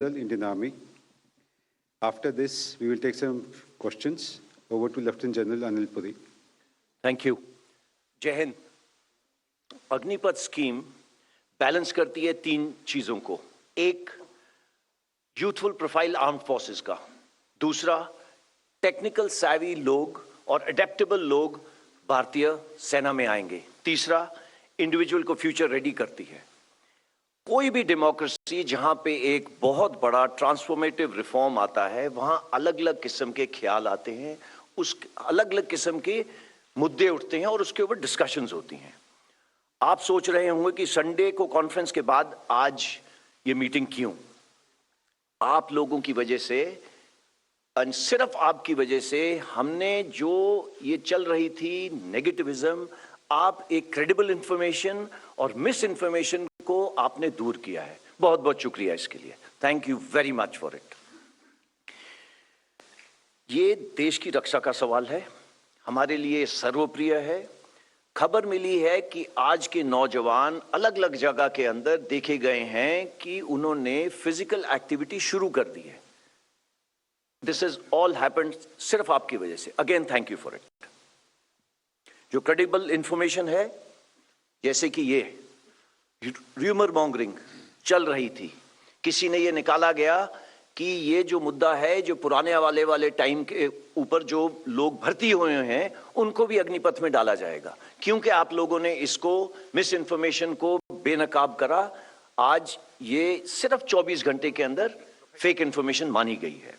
Indian Army. After this, we will take some questions. Over to Lieutenant General Anil Puri. Thank you. जय Hind. Agnipath scheme balance करती है तीन चीजों को। एक, यूथफुल प्रोफाइल आर्म्ड फोर्सेस का। दूसरा, टेक्निकल सैवी लोग और अडेप्टेबल लोग भारतीय सेना में आएंगे। तीसरा, इंडिविजुअल को फ्यूचर रेडी करती है। कोई भी डेमोक्रेसी जहां पे एक बहुत बड़ा ट्रांसफॉर्मेटिव रिफॉर्म आता है, वहां अलग अलग किस्म के ख्याल आते हैं, उस अलग अलग किस्म के मुद्दे उठते हैं और उसके ऊपर डिस्कशंस होती हैं। आप सोच रहे होंगे कि संडे को कॉन्फ्रेंस के बाद आज ये मीटिंग क्यों? आप लोगों की वजह से, सिर्फ आपकी वजह से हमने जो ये चल रही थी नेगेटिविज्म, आप एक क्रेडिबल इंफॉर्मेशन और मिस इंफॉर्मेशन को आपने दूर किया है। बहुत बहुत शुक्रिया इसके लिए। Thank you very much for it. ये देश की रक्षा का सवाल है, हमारे लिए सर्वप्रिय है। खबर मिली है कि आज के नौजवान अलग अलग जगह के अंदर देखे गए हैं कि उन्होंने फिजिकल एक्टिविटी शुरू कर दी है। दिस इज ऑल हैपेंड सिर्फ आपकी वजह से। Again thank you for it. जो क्रेडिबल इंफॉर्मेशन है, जैसे कि ये र्यूमर मॉन्गरिंग चल रही थी, किसी ने ये निकाला गया कि ये जो मुद्दा है, जो पुराने वाले टाइम के ऊपर जो लोग भर्ती हुए हैं उनको भी अग्निपथ में डाला जाएगा, क्योंकि आप लोगों ने इसको मिस इन्फॉर्मेशन को बेनकाब करा। आज ये सिर्फ 24 घंटे के अंदर फेक इन्फॉर्मेशन मानी गई है।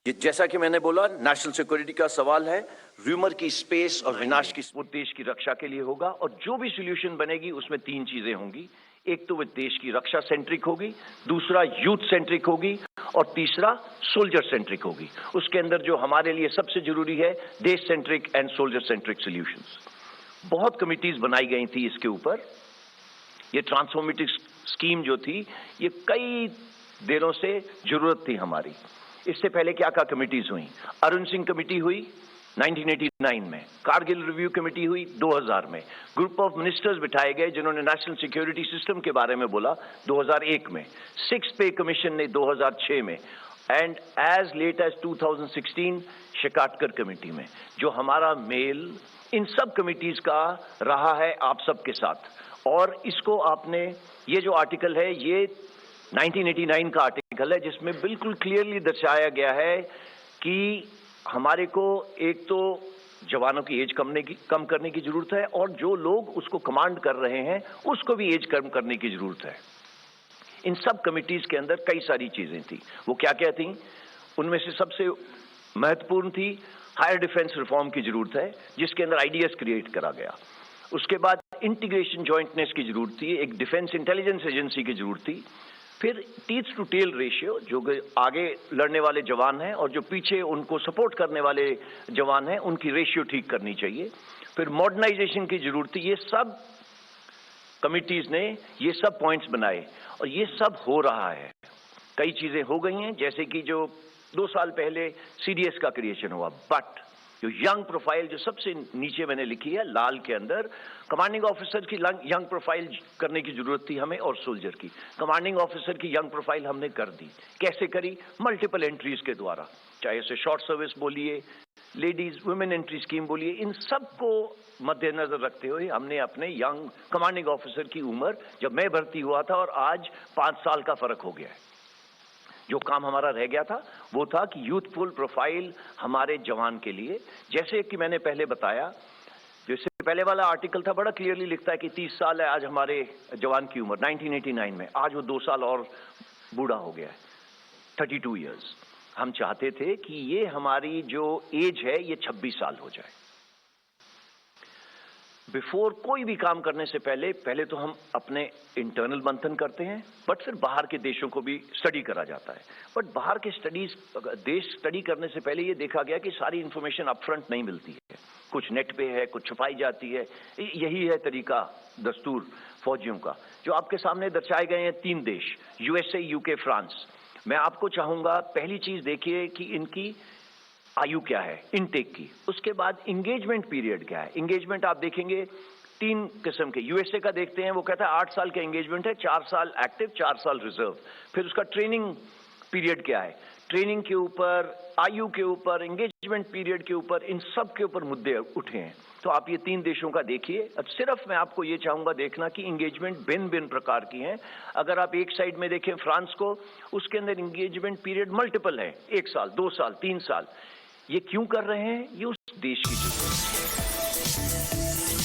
ये जैसा कि मैंने बोला, नेशनल सिक्योरिटी का सवाल है। र्यूमर की स्पेस और विनाश की वो देश की रक्षा के लिए होगा, और जो भी सॉल्यूशन बनेगी उसमें तीन चीजें होंगी। एक तो वो देश की रक्षा सेंट्रिक होगी, दूसरा यूथ सेंट्रिक होगी, और तीसरा सोल्जर सेंट्रिक होगी। उसके अंदर जो हमारे लिए सबसे जरूरी है, देश centric and soldier centric solutions. बहुत कमिटीज बनाई गई थी इसके ऊपर। ये ट्रांसफॉर्मेटिव स्कीम जो थी, ये कई दिनों से जरूरत थी हमारी। इससे पहले क्या क्या कमिटीज हुई? अरुण सिंह कमेटी हुई 1989 में, कारगिल रिव्यू कमेटी हुई 2000 में, ग्रुप ऑफ मिनिस्टर्स बिठाए गए जिन्होंने नेशनल सिक्योरिटी सिस्टम के बारे में बोला 2001 में, सिक्स पे कमीशन ने 2006 में, and as late as 2016 Shekatkar committee में। जो हमारा मेल इन सब कमिटीज का रहा है आप सबके साथ। और इसको आपने, ये जो आर्टिकल है ये 1989 का आर्टिकल है, जिसमें बिल्कुल क्लियरली दर्शाया गया है कि हमारे को एक तो जवानों की एज कम करने की जरूरत है, और जो लोग उसको कमांड कर रहे हैं उसको भी एज कम करने की जरूरत है। इन सब कमिटीज के अंदर कई सारी चीजें थी। वो क्या क्या थी? उनमें से सबसे महत्वपूर्ण थी हायर डिफेंस रिफॉर्म की जरूरत है, जिसके अंदर आईडीएस क्रिएट करा गया। उसके बाद इंटीग्रेशन जॉइंटनेस की जरूरत थी, एक डिफेंस इंटेलिजेंस एजेंसी की जरूरत थी। फिर टीथ टू टेल रेशियो, जो आगे लड़ने वाले जवान हैं और जो पीछे उनको सपोर्ट करने वाले जवान हैं, उनकी रेशियो ठीक करनी चाहिए। फिर मॉडर्नाइजेशन की जरूरत थी। ये सब कमिटीज ने ये सब पॉइंट्स बनाए, और ये सब हो रहा है। कई चीजें हो गई हैं, जैसे कि जो 2 साल पहले सीडीएस का क्रिएशन हुआ, बट जो यंग प्रोफाइल जो सबसे नीचे मैंने लिखी है लाल के अंदर, कमांडिंग ऑफिसर की यंग प्रोफाइल करने की जरूरत थी हमें, और सोल्जर की। कमांडिंग ऑफिसर की यंग प्रोफाइल हमने कर दी। कैसे करी? मल्टीपल एंट्रीज के द्वारा, चाहे उसे शॉर्ट सर्विस बोलिए, लेडीज वुमेन एंट्री स्कीम बोलिए, इन सबको मद्देनजर रखते हुए हमने अपने यंग कमांडिंग ऑफिसर की उम्र, जब मैं भर्ती हुआ था और आज 5 साल का फर्क हो गया है। जो काम हमारा रह गया था वो था कि यूथफुल प्रोफाइल हमारे जवान के लिए, जैसे कि मैंने पहले बताया, जैसे पहले वाला आर्टिकल था बड़ा क्लियरली लिखता है कि 30 साल है आज हमारे जवान की उम्र 1989 में, आज वो 2 साल और बूढ़ा हो गया है, 32 इयर्स। हम चाहते थे कि ये हमारी जो एज है ये 26 साल हो जाए। बिफोर कोई भी काम करने से पहले तो हम अपने इंटरनल मंथन करते हैं, बट फिर बाहर के देशों को भी स्टडी करा जाता है। बट बाहर के देश स्टडी करने से पहले ये देखा गया कि सारी इंफॉर्मेशन अपफ्रंट नहीं मिलती है, कुछ नेट पे है, कुछ छुपाई जाती है। यही है तरीका, दस्तूर फौजियों का। जो आपके सामने दर्शाए गए हैं 3 देश, यूएसए, यूके, फ्रांस। मैं आपको चाहूंगा पहली चीज देखिए कि इनकी आयु क्या है इनटेक की। उसके बाद इंगेजमेंट पीरियड क्या है। इंगेजमेंट आप देखेंगे तीन किस्म के, यूएसए का देखते हैं, वो कहता है 8 साल का एंगेजमेंट है, 4 साल एक्टिव, 4 साल रिजर्व। फिर उसका ट्रेनिंग पीरियड क्या है, ट्रेनिंग के ऊपर, आयु के ऊपर, एंगेजमेंट पीरियड के ऊपर, इन सब के ऊपर मुद्दे उठे हैं। तो आप ये 3 देशों का देखिए। अब सिर्फ मैं आपको ये चाहूंगा देखना कि एंगेजमेंट भिन्न भिन्न प्रकार की हैं। अगर आप एक साइड में देखें फ्रांस को, उसके अंदर एंगेजमेंट पीरियड मल्टीपल है, 1 साल, 2 साल, 3 साल। ये क्यों कर रहे हैं? ये उस देश की जरूरत है।